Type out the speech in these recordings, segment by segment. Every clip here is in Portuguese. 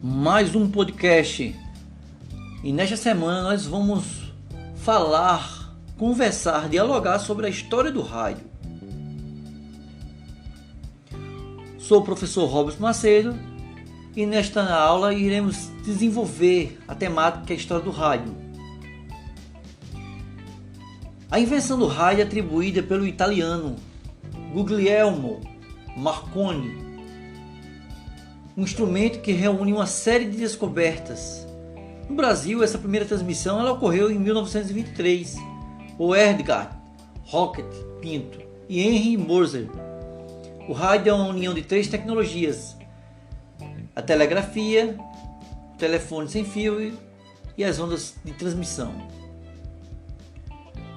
mais um podcast. E nesta semana nós vamos falar, conversar, dialogar sobre a história do rádio. Sou o professor Robson Macedo e nesta aula iremos desenvolver a temática a história do rádio. A invenção do rádio é atribuída pelo italiano Guglielmo Marconi, um instrumento que reúne uma série de descobertas. No Brasil, essa primeira transmissão ocorreu em 1923 por Edgar Rocket Pinto e Henry Moser. O rádio é uma união de três tecnologias: a telegrafia, o telefone sem fio e as ondas de transmissão.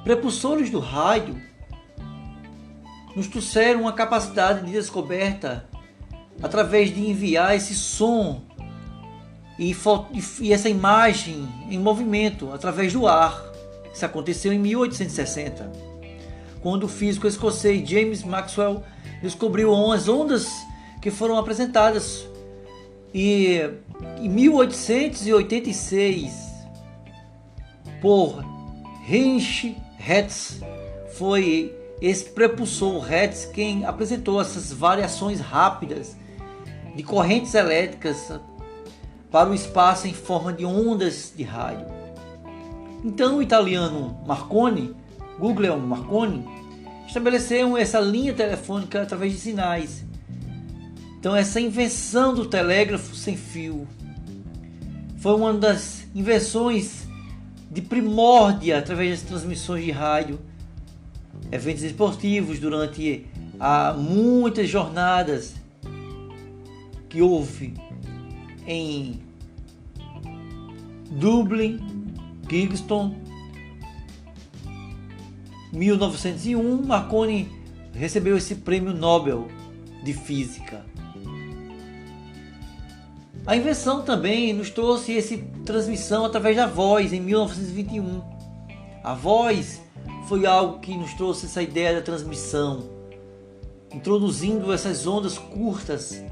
Propulsores do rádio nos trouxeram uma capacidade de descoberta através de enviar esse som e essa imagem em movimento através do ar. Isso aconteceu em 1860, quando o físico escocês James Maxwell descobriu as ondas que foram apresentadas. E em 1886, por Heinrich Hertz, foi esse propulsor Hertz quem apresentou essas variações rápidas de correntes elétricas para o espaço em forma de ondas de rádio. Então o italiano Guglielmo Marconi, estabeleceu essa linha telefônica através de sinais. Então essa invenção do telégrafo sem fio foi uma das invenções de primórdia através das transmissões de rádio, eventos esportivos durante muitas jornadas que houve em Dublin, Kingston. 1901, Marconi recebeu esse prêmio Nobel de Física. A invenção também nos trouxe essa transmissão através da voz em 1921. A voz foi algo que nos trouxe essa ideia da transmissão, introduzindo essas ondas curtas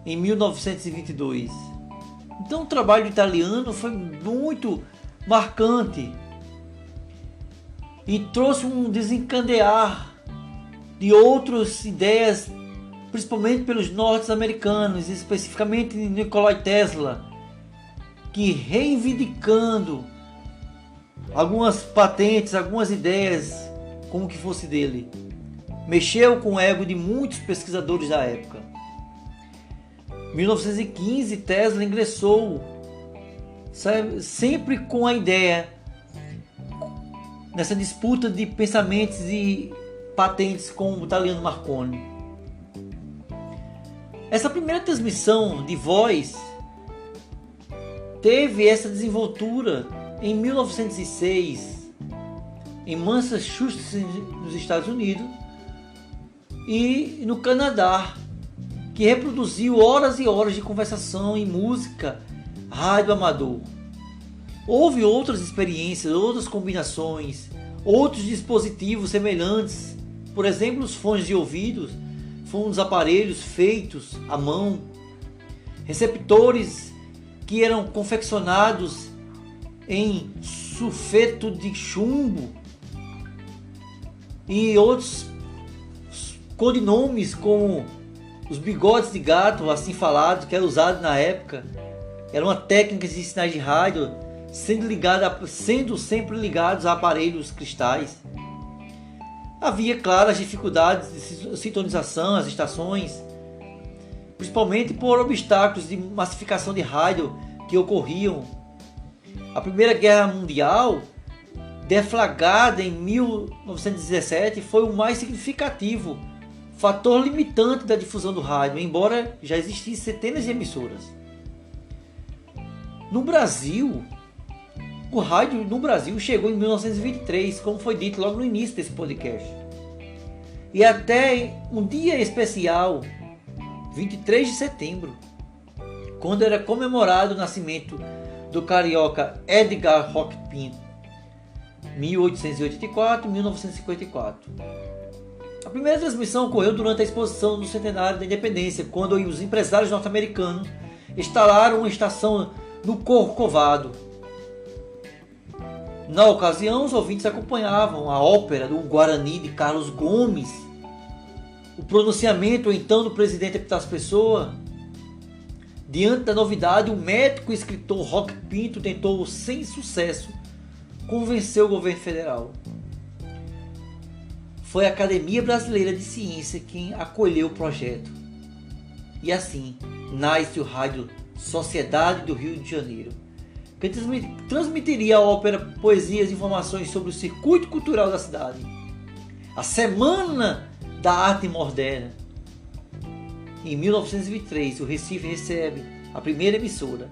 em 1922. Então o trabalho italiano foi muito marcante e trouxe um desencadear de outras ideias, principalmente pelos norte-americanos, especificamente Nikola Tesla, que reivindicando algumas patentes, algumas ideias como que fosse dele, mexeu com o ego de muitos pesquisadores da época. Em 1915, Tesla ingressou, sempre com a ideia, nessa disputa de pensamentos e patentes com o italiano Marconi. Essa primeira transmissão de voz teve essa desenvoltura em 1906, em Massachusetts, nos Estados Unidos, e no Canadá, que reproduziu horas e horas de conversação e música rádio amador. Houve outras experiências, outras combinações, outros dispositivos semelhantes, por exemplo, os fones de ouvidos, foram uns aparelhos feitos à mão, receptores que eram confeccionados em sulfeto de chumbo e outros codinomes como os bigodes de gato, assim falado, que era usado na época. Era uma técnica de sinais de rádio sendo sempre ligados a aparelhos cristais. Havia, claro, as dificuldades de sintonização, as estações, principalmente por obstáculos de massificação de rádio que ocorriam. A Primeira Guerra Mundial, deflagrada em 1917, foi o mais significativo fator limitante da difusão do rádio, embora já existissem centenas de emissoras. No Brasil, o rádio no Brasil chegou em 1923, como foi dito logo no início desse podcast. E até um dia especial, 23 de setembro, quando era comemorado o nascimento do carioca Edgar Roque Pinto, 1884-1954. A primeira transmissão ocorreu durante a exposição do centenário da independência, quando os empresários norte-americanos instalaram uma estação no Corcovado. Na ocasião, os ouvintes acompanhavam a ópera do Guarani de Carlos Gomes, o pronunciamento então do presidente Epitácio Pessoa. Diante da novidade, o médico e escritor Roque Pinto tentou, sem sucesso, convencer o governo federal. Foi a Academia Brasileira de Ciência quem acolheu o projeto. E assim nasce o rádio Sociedade do Rio de Janeiro, que transmitiria a ópera, poesias e informações sobre o circuito cultural da cidade. A Semana da Arte Moderna. Em 1923, o Recife recebe a primeira emissora,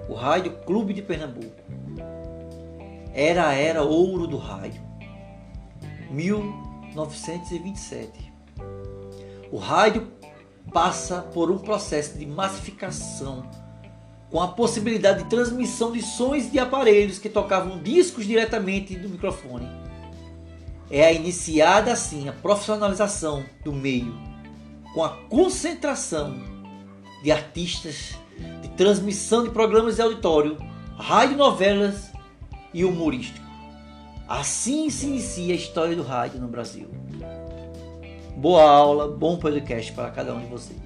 o Rádio Clube de Pernambuco. Era a era ouro do rádio. 1927. O rádio passa por um processo de massificação, com a possibilidade de transmissão de sons de aparelhos que tocavam discos diretamente do microfone. É iniciada assim a profissionalização do meio, com a concentração de artistas, de transmissão de programas de auditório, radionovelas e humorístico. Assim se inicia a história do rádio no Brasil. Boa aula, bom podcast para cada um de vocês.